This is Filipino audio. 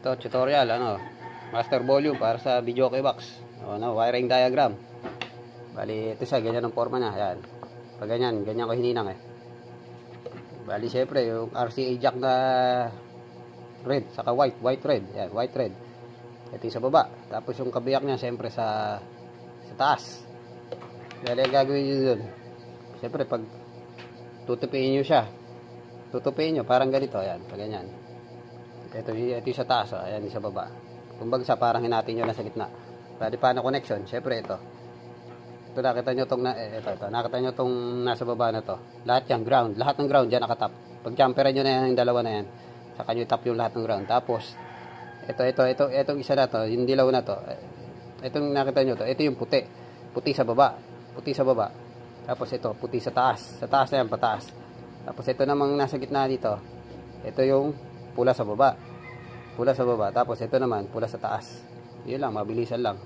Ito tutorial master volume para sa video box. Wiring diagram. Bali ito siya, ganyan ang forma niya. Ayan. Pag ganyan ko hininang Bali syempre yung RCA jack na red saka white red. Ayan, white red. Ito yung sa baba. Tapos yung kabiyak niya syempre sa taas. Bali ang gagawin niyo dun. Syempre pag tutupiin niyo siya. Tutupiin niyo parang ganito, ayan, pag ganyan. Ito yung sa taas, ayan yung sa baba. Kumbaga parang hinatin nyo lang sa gitna. Bali paano connection? Syempre ito. Ito nakita nyo nakita nyo tong nasa baba na to. Lahat yan ground, lahat ng ground diyan nakatap. Pag jumperan nyo na yan yung dalawa na yan, saka nyo tap yung lahat ng ground. Tapos itong isa na to, yung dilaw na to. Itong nakita nyo to, ito yung puti. Puti sa baba. Puti sa baba. Tapos ito, puti sa taas. Sa taas na yan, pataas. Tapos ito namang nasa gitna dito. Ito yung pula sa baba. Pula sa baba. Tapos ito naman, pula sa taas. Yun lang, mabilisan lang.